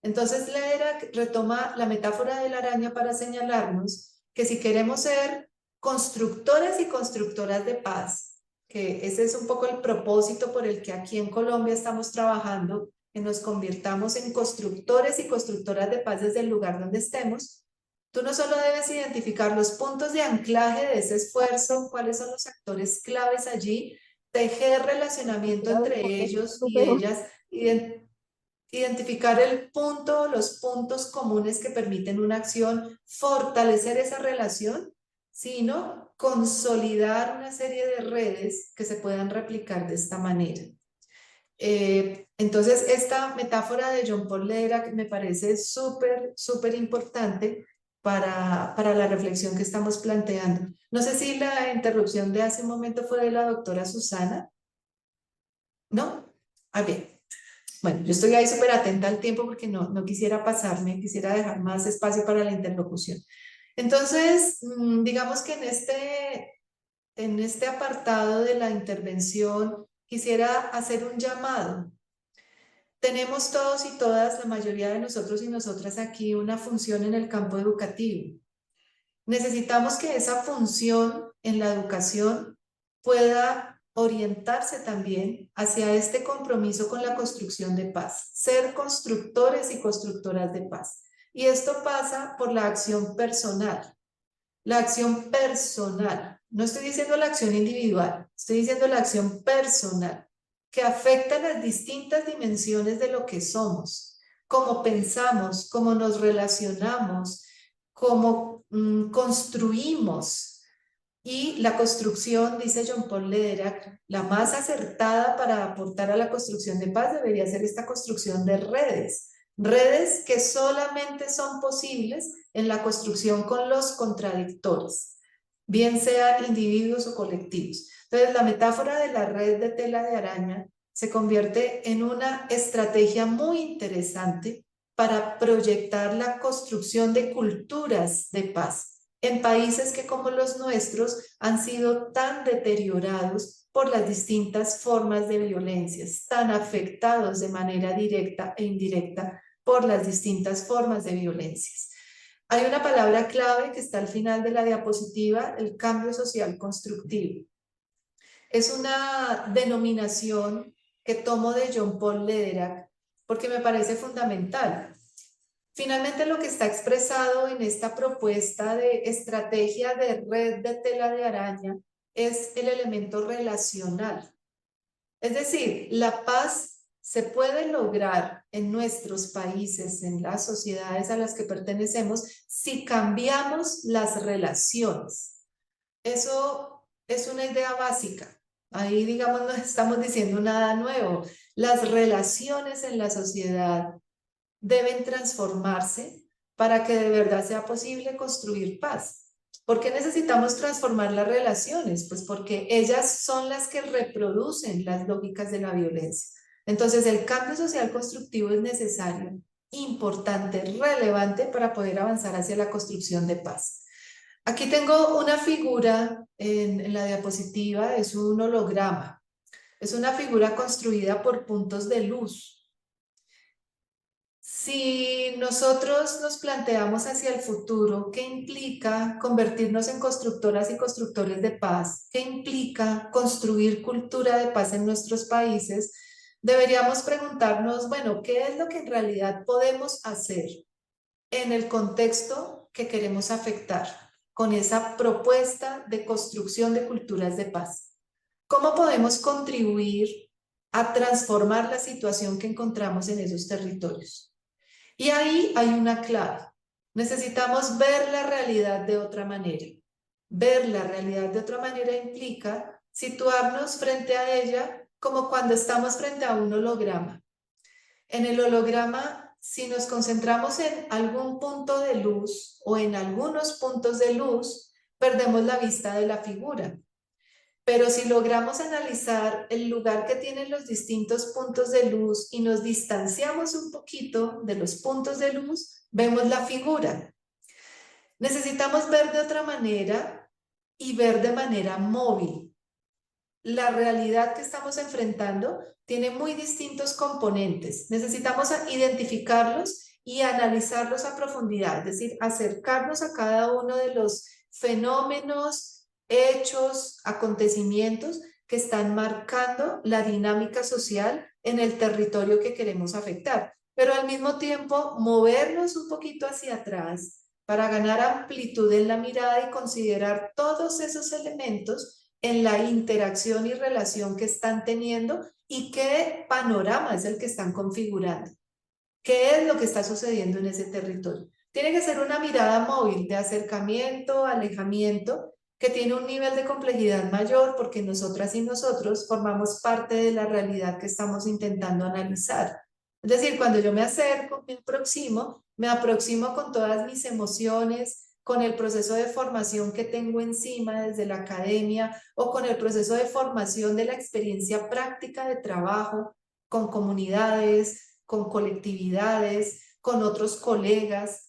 Entonces Lederach retoma la metáfora de la araña para señalarnos que si queremos ser constructores y constructoras de paz, que ese es un poco el propósito por el que aquí en Colombia estamos trabajando, que nos convirtamos en constructores y constructoras de paz desde el lugar donde estemos. Tú no solo debes identificar los puntos de anclaje de ese esfuerzo, cuáles son los actores claves allí, tejer relacionamiento entre ellos y ellas, identificar el punto, los puntos comunes que permiten una acción, fortalecer esa relación, sino consolidar una serie de redes que se puedan replicar de esta manera. Entonces, esta metáfora de John Paul Lederach me parece súper importante para la reflexión que estamos planteando. No sé si la interrupción de hace un momento fue de la doctora Susana. ¿No? Ah, bien. Bueno, yo estoy ahí súper atenta al tiempo porque no quisiera pasarme, quisiera dejar más espacio para la interlocución. Entonces, digamos que en este apartado de la intervención quisiera hacer un llamado. Tenemos todos y todas, la mayoría de nosotros y nosotras aquí, una función en el campo educativo. Necesitamos que esa función en la educación pueda orientarse también hacia este compromiso con la construcción de paz, ser constructores y constructoras de paz. Y esto pasa por la acción personal. La acción personal, no estoy diciendo la acción individual, estoy diciendo la acción personal, que afecta las distintas dimensiones de lo que somos, cómo pensamos, cómo nos relacionamos, cómo construimos. Y la construcción, dice John Paul Lederach, la más acertada para aportar a la construcción de paz debería ser esta construcción de redes. Redes que solamente son posibles en la construcción con los contradictores, bien sea individuos o colectivos. Entonces, la metáfora de la red de tela de araña se convierte en una estrategia muy interesante para proyectar la construcción de culturas de paz en países que como los nuestros han sido tan deteriorados por las distintas formas de violencia, tan afectados de manera directa e indirecta por las distintas formas de violencias. Hay una palabra clave que está al final de la diapositiva, el cambio social constructivo. Es una denominación que tomo de John Paul Lederach porque me parece fundamental. Finalmente, lo que está expresado en esta propuesta de estrategia de red de tela de araña es el elemento relacional. Es decir, la paz se puede lograr en nuestros países, en las sociedades a las que pertenecemos, si cambiamos las relaciones. Eso es una idea básica. Ahí, digamos, no estamos diciendo nada nuevo. Las relaciones en la sociedad deben transformarse para que de verdad sea posible construir paz. ¿Por qué necesitamos transformar las relaciones? Pues porque ellas son las que reproducen las lógicas de la violencia. Entonces, el cambio social constructivo es necesario, importante, relevante para poder avanzar hacia la construcción de paz. Aquí tengo una figura en la diapositiva, es un holograma. Es una figura construida por puntos de luz. Si nosotros nos planteamos hacia el futuro, ¿qué implica convertirnos en constructoras y constructores de paz? ¿Qué implica construir cultura de paz en nuestros países? Deberíamos preguntarnos, bueno, ¿qué es lo que en realidad podemos hacer en el contexto que queremos afectar? con esa propuesta de construcción de culturas de paz. ¿Cómo podemos contribuir a transformar la situación que encontramos en esos territorios? Y ahí hay una clave. Necesitamos ver la realidad de otra manera. Ver la realidad de otra manera implica situarnos frente a ella como cuando estamos frente a un holograma. En el holograma, si nos concentramos en algún punto de luz o en algunos puntos de luz, perdemos la vista de la figura. Pero si logramos analizar el lugar que tienen los distintos puntos de luz y nos distanciamos un poquito de los puntos de luz, vemos la figura. Necesitamos ver de otra manera y ver de manera móvil. La realidad que estamos enfrentando tiene muy distintos componentes. Necesitamos identificarlos y analizarlos a profundidad, es decir, acercarnos a cada uno de los fenómenos, hechos, acontecimientos que están marcando la dinámica social en el territorio que queremos afectar, pero al mismo tiempo movernos un poquito hacia atrás para ganar amplitud en la mirada y considerar todos esos elementos en la interacción y relación que están teniendo y qué panorama es el que están configurando. ¿Qué es lo que está sucediendo en ese territorio? Tiene que ser una mirada móvil de acercamiento, alejamiento, que tiene un nivel de complejidad mayor porque nosotras y nosotros formamos parte de la realidad que estamos intentando analizar. Es decir, cuando yo me acerco, me aproximo con todas mis emociones, con el proceso de formación que tengo encima desde la academia o con el proceso de formación de la experiencia práctica de trabajo con comunidades, con colectividades, con otros colegas,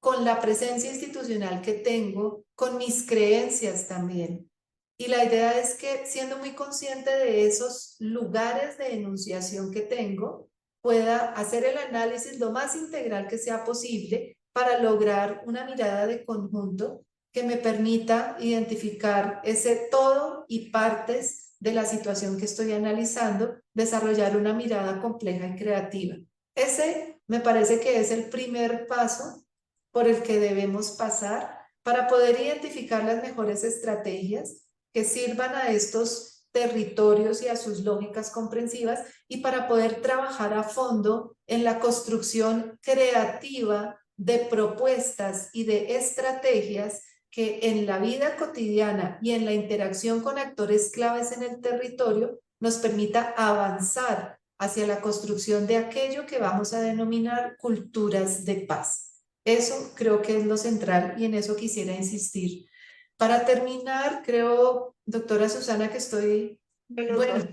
con la presencia institucional que tengo, con mis creencias también. Y la idea es que siendo muy consciente de esos lugares de enunciación que tengo, pueda hacer el análisis lo más integral que sea posible para lograr una mirada de conjunto que me permita identificar ese todo y partes de la situación que estoy analizando, desarrollar una mirada compleja y creativa. Ese me parece que es el primer paso por el que debemos pasar para poder identificar las mejores estrategias que sirvan a estos territorios y a sus lógicas comprensivas y para poder trabajar a fondo en la construcción creativa de propuestas y de estrategias que en la vida cotidiana y en la interacción con actores claves en el territorio nos permita avanzar hacia la construcción de aquello que vamos a denominar culturas de paz. Eso creo que es lo central y en eso quisiera insistir. Para terminar, creo, doctora Susana, que estoy... Bueno,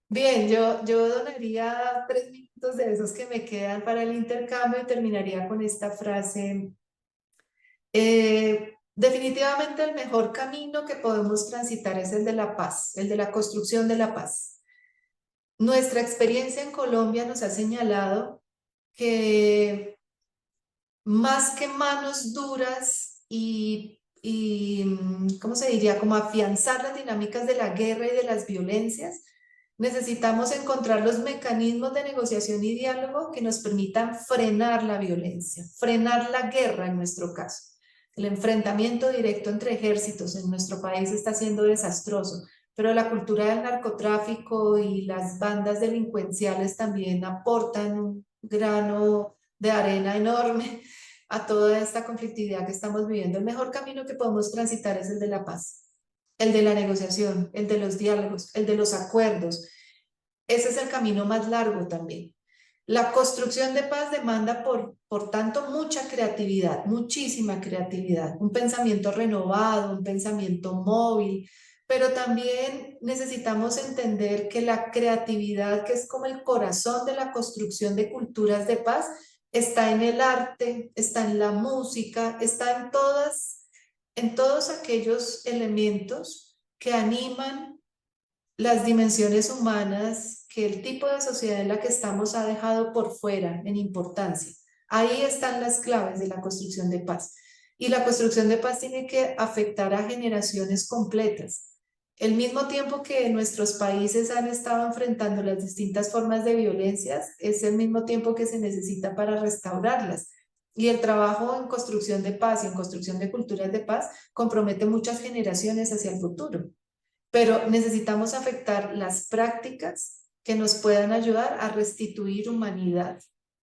bien, yo donaría 3 minutos de esos que me quedan para el intercambio y terminaría con esta frase. Definitivamente el mejor camino que podemos transitar es el de la paz, el de la construcción de la paz. Nuestra experiencia en Colombia nos ha señalado que más que manos duras ¿cómo se diría? Como afianzar las dinámicas de la guerra y de las violencias, necesitamos encontrar los mecanismos de negociación y diálogo que nos permitan frenar la violencia, frenar la guerra en nuestro caso. El enfrentamiento directo entre ejércitos en nuestro país está siendo desastroso, pero la cultura del narcotráfico y las bandas delincuenciales también aportan un grano de arena enorme a toda esta conflictividad que estamos viviendo. El mejor camino que podemos transitar es el de la paz, el de la negociación, el de los diálogos, el de los acuerdos. Ese es el camino más largo también. La construcción de paz demanda, por tanto, mucha creatividad, muchísima creatividad, un pensamiento renovado, un pensamiento móvil, pero también necesitamos entender que la creatividad, que es como el corazón de la construcción de culturas de paz, está en el arte, está en la música, está en todos aquellos elementos que animan las dimensiones humanas que el tipo de sociedad en la que estamos ha dejado por fuera en importancia. Ahí están las claves de la construcción de paz. Y la construcción de paz tiene que afectar a generaciones completas. El mismo tiempo que nuestros países han estado enfrentando las distintas formas de violencias, es el mismo tiempo que se necesita para restaurarlas. Y el trabajo en construcción de paz y en construcción de culturas de paz compromete muchas generaciones hacia el futuro. Pero necesitamos afectar las prácticas que nos puedan ayudar a restituir humanidad.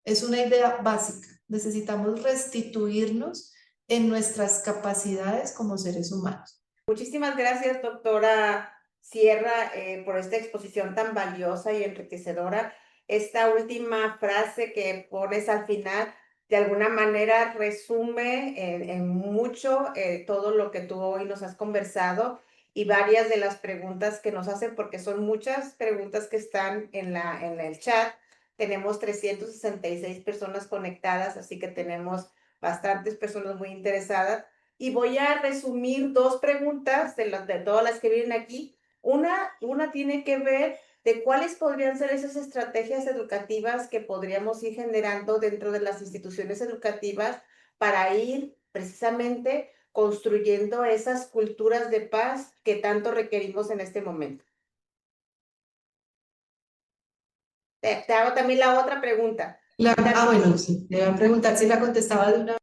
Es una idea básica. Necesitamos restituirnos en nuestras capacidades como seres humanos. Muchísimas gracias, doctora Sierra, por esta exposición tan valiosa y enriquecedora. Esta última frase que pones al final, de alguna manera, resume en mucho todo lo que tú hoy nos has conversado y varias de las preguntas que nos hacen, porque son muchas preguntas que están en el chat. Tenemos 366 personas conectadas, así que tenemos bastantes personas muy interesadas. Y voy a resumir dos preguntas de todas las que vienen aquí. Una tiene que ver de cuáles podrían ser esas estrategias educativas que podríamos ir generando dentro de las instituciones educativas para ir precisamente construyendo esas culturas de paz que tanto requerimos en este momento. Te hago también la otra pregunta. Bueno, sí, te voy a preguntar si la contestaba de una.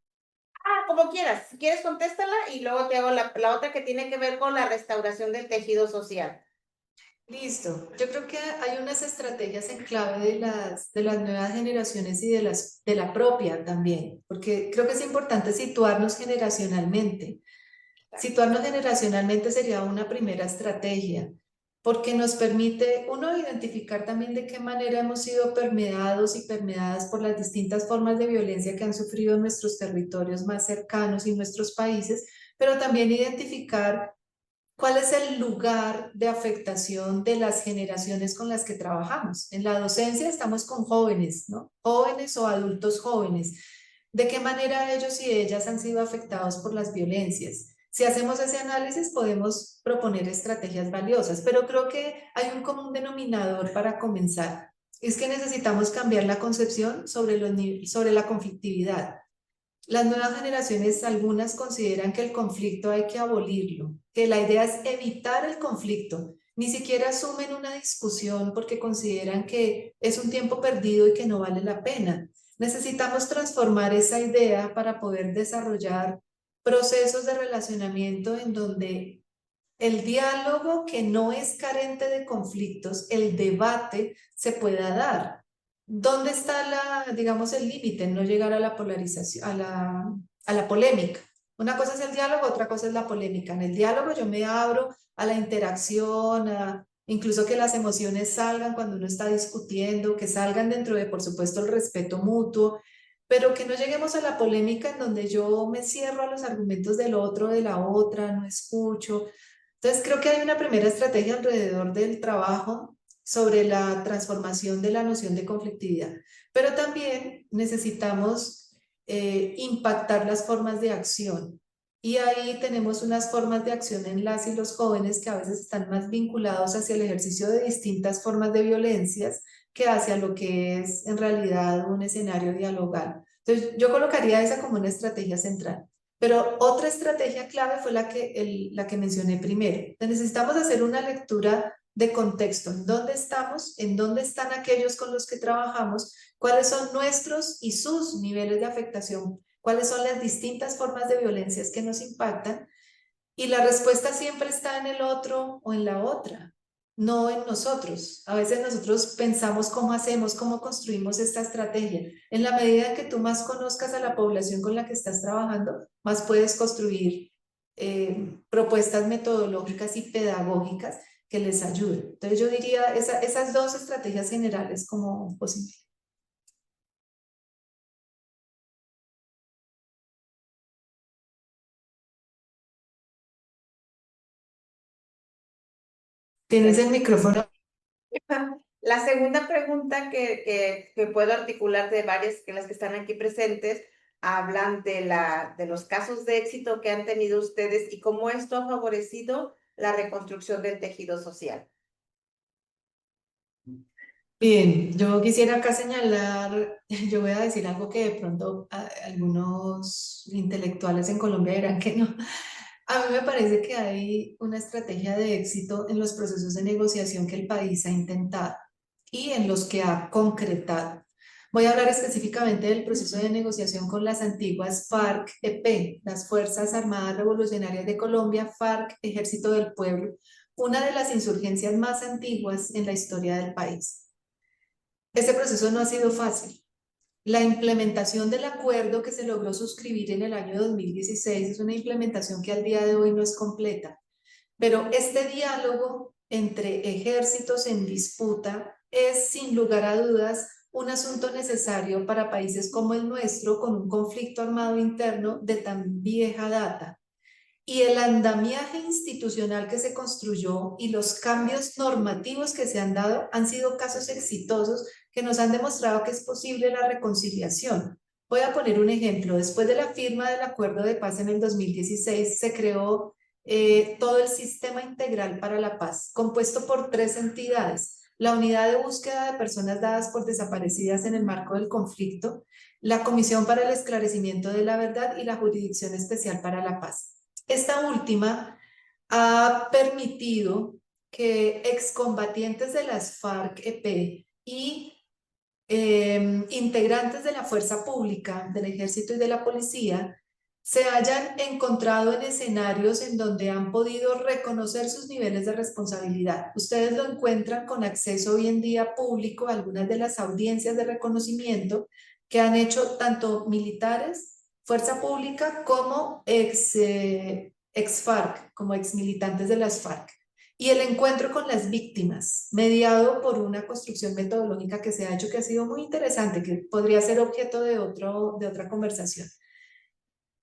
Como quieras. Si quieres, contéstala y luego te hago la otra que tiene que ver con la restauración del tejido social. Listo. Yo creo que hay unas estrategias en clave de las nuevas generaciones y de la propia también, porque creo que es importante situarnos generacionalmente. Situarnos generacionalmente sería una primera estrategia, porque nos permite, uno, identificar también de qué manera hemos sido permeados y permeadas por las distintas formas de violencia que han sufrido nuestros territorios más cercanos y nuestros países, pero también identificar cuál es el lugar de afectación de las generaciones con las que trabajamos. En la docencia estamos con jóvenes, ¿no? Jóvenes o adultos jóvenes. ¿De qué manera ellos y ellas han sido afectados por las violencias? Si hacemos ese análisis, podemos proponer estrategias valiosas, pero creo que hay un común denominador para comenzar. Es que necesitamos cambiar la concepción sobre la conflictividad. Las nuevas generaciones, algunas consideran que el conflicto hay que abolirlo, que la idea es evitar el conflicto. Ni siquiera asumen una discusión porque consideran que es un tiempo perdido y que no vale la pena. Necesitamos transformar esa idea para poder desarrollar procesos de relacionamiento en donde el diálogo, que no es carente de conflictos, el debate se pueda dar. ¿Dónde está digamos, el límite? No llegar a la polarización, a la polémica. Una cosa es el diálogo, otra cosa es la polémica. En el diálogo yo me abro a la interacción, incluso que las emociones salgan cuando uno está discutiendo, que salgan dentro de, por supuesto, el respeto mutuo, pero que no lleguemos a la polémica en donde yo me cierro a los argumentos del otro, de la otra, no escucho. Entonces, creo que hay una primera estrategia alrededor del trabajo sobre la transformación de la noción de conflictividad, pero también necesitamos impactar las formas de acción. Y ahí tenemos unas formas de acción en las y los jóvenes que a veces están más vinculados hacia el ejercicio de distintas formas de violencias que hacia lo que es en realidad un escenario dialogal. Entonces, yo colocaría esa como una estrategia central. Pero otra estrategia clave fue la que mencioné primero. Entonces, necesitamos hacer una lectura de contexto, en dónde estamos, en dónde están aquellos con los que trabajamos, cuáles son nuestros y sus niveles de afectación, cuáles son las distintas formas de violencias que nos impactan, y la respuesta siempre está en el otro o en la otra, no en nosotros. A veces nosotros pensamos cómo hacemos, cómo construimos esta estrategia. En la medida en que tú más conozcas a la población con la que estás trabajando, más puedes construir propuestas metodológicas y pedagógicas que les ayuden. Entonces yo diría esas dos estrategias generales como posible. Tienes el micrófono. La segunda pregunta que puedo articular de varias que las que están aquí presentes hablan de los casos de éxito que han tenido ustedes y cómo esto ha favorecido la reconstrucción del tejido social. Bien, yo quisiera acá señalar, yo voy a decir algo que de pronto algunos intelectuales en Colombia dirán que no. A mí me parece que hay una estrategia de éxito en los procesos de negociación que el país ha intentado y en los que ha concretado. Voy a hablar específicamente del proceso de negociación con las antiguas FARC-EP, las Fuerzas Armadas Revolucionarias de Colombia, FARC, Ejército del Pueblo, una de las insurgencias más antiguas en la historia del país. Este proceso no ha sido fácil. La implementación del acuerdo que se logró suscribir en el año 2016 es una implementación que al día de hoy no es completa, pero este diálogo entre ejércitos en disputa es, sin lugar a dudas, un asunto necesario para países como el nuestro, con un conflicto armado interno de tan vieja data. Y el andamiaje institucional que se construyó y los cambios normativos que se han dado han sido casos exitosos que nos han demostrado que es posible la reconciliación. Voy a poner un ejemplo. Después de la firma del acuerdo de paz en el 2016, se creó todo el Sistema Integral para la Paz, compuesto por 3 entidades: la Unidad de Búsqueda de Personas Dadas por Desaparecidas en el marco del conflicto, la Comisión para el Esclarecimiento de la Verdad y la Jurisdicción Especial para la Paz. Esta última ha permitido que excombatientes de las FARC-EP y integrantes de la fuerza pública, del ejército y de la policía se hayan encontrado en escenarios en donde han podido reconocer sus niveles de responsabilidad. Ustedes lo encuentran con acceso hoy en día público a algunas de las audiencias de reconocimiento que han hecho tanto militares, fuerza pública, como ex FARC, como ex militantes de las FARC. Y el encuentro con las víctimas, mediado por una construcción metodológica que se ha hecho, que ha sido muy interesante, que podría ser objeto de otra conversación.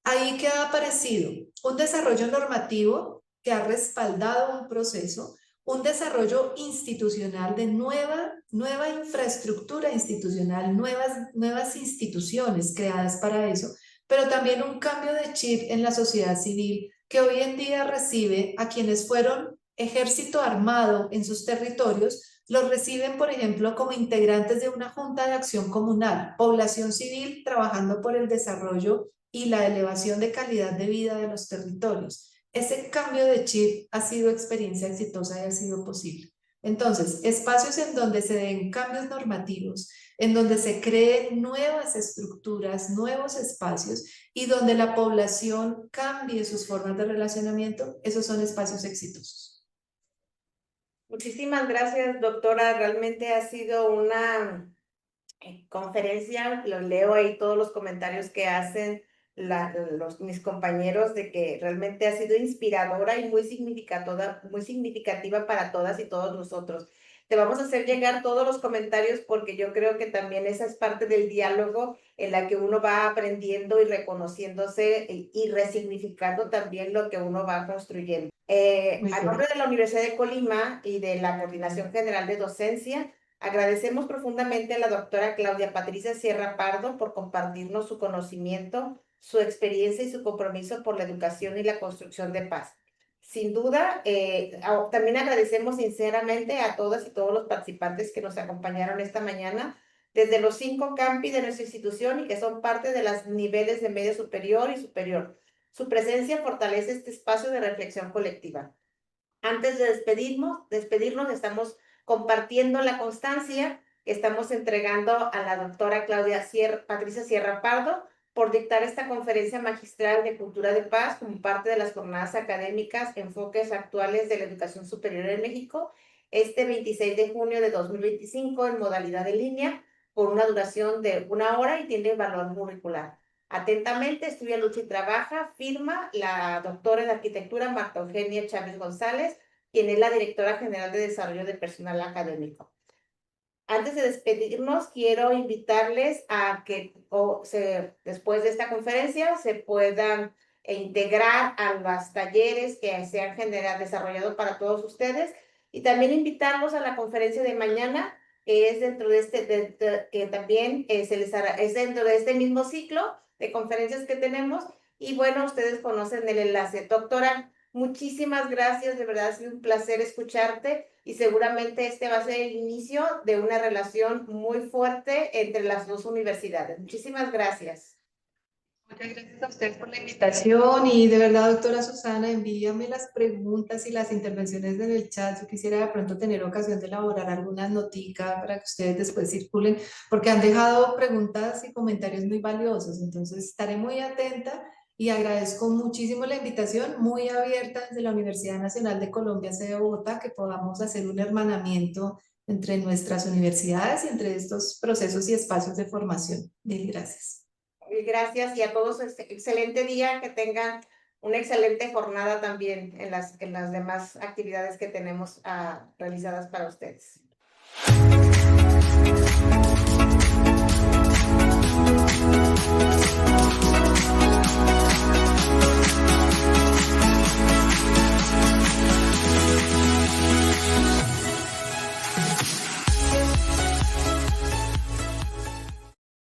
Ahí que ha aparecido un desarrollo normativo que ha respaldado un proceso, un desarrollo institucional de nueva infraestructura institucional, nuevas instituciones creadas para eso, pero también un cambio de chip en la sociedad civil que hoy en día recibe a quienes fueron ejército armado en sus territorios, los reciben, por ejemplo, como integrantes de una junta de acción comunal, población civil trabajando por el desarrollo y la elevación de calidad de vida de los territorios. Ese cambio de chip ha sido experiencia exitosa y ha sido posible. Entonces, espacios en donde se den cambios normativos, en donde se creen nuevas estructuras, nuevos espacios y donde la población cambie sus formas de relacionamiento, esos son espacios exitosos. Muchísimas gracias, doctora. Realmente ha sido una conferencia. Los leo ahí todos los comentarios que hacen mis compañeros de que realmente ha sido inspiradora y muy significativa para todas y todos nosotros. Te vamos a hacer llegar todos los comentarios porque yo creo que también esa es parte del diálogo en la que uno va aprendiendo y reconociéndose y resignificando también lo que uno va construyendo. A nombre de la Universidad de Colima y de la Coordinación General de Docencia, agradecemos profundamente a la doctora Claudia Patricia Sierra Pardo por compartirnos su conocimiento, su experiencia y su compromiso por la educación y la construcción de paz. Sin duda, también agradecemos sinceramente a todas y todos los participantes que nos acompañaron esta mañana desde los 5 campi de nuestra institución y que son parte de los niveles de medio superior y superior. Su presencia fortalece este espacio de reflexión colectiva. Antes de despedirnos, estamos compartiendo la constancia que estamos entregando a la doctora Patricia Sierra Pardo por dictar esta conferencia magistral de Cultura de Paz como parte de las jornadas académicas Enfoques Actuales de la Educación Superior en México, este 26 de junio de 2025 en modalidad en línea, por una duración de 1 hora y tiene valor curricular. Atentamente, estudia, lucha y trabaja, firma la doctora en arquitectura Marta Eugenia Chávez González, quien es la directora general de desarrollo de personal académico. Antes de despedirnos, quiero invitarles a que después de esta conferencia se puedan integrar a los talleres que se han desarrollado para todos ustedes y también invitarlos a la conferencia de mañana, que es dentro de que también es dentro de este mismo ciclo de conferencias que tenemos. Y bueno, ustedes conocen el enlace. Doctora, muchísimas gracias, de verdad ha sido un placer escucharte y seguramente este va a ser el inicio de una relación muy fuerte entre las dos universidades. Muchísimas gracias. Muchas gracias a ustedes por la invitación y de verdad, doctora Susana, envíame las preguntas y las intervenciones en el chat. Yo quisiera de pronto tener ocasión de elaborar algunas noticas para que ustedes después circulen, porque han dejado preguntas y comentarios muy valiosos. Entonces, estaré muy atenta y agradezco muchísimo la invitación, muy abierta desde la Universidad Nacional de Colombia, sede de Bogotá, que podamos hacer un hermanamiento entre nuestras universidades y entre estos procesos y espacios de formación. Mil gracias. Y gracias y a todos excelente día, que tengan una excelente jornada también en las demás actividades que tenemos realizadas para ustedes.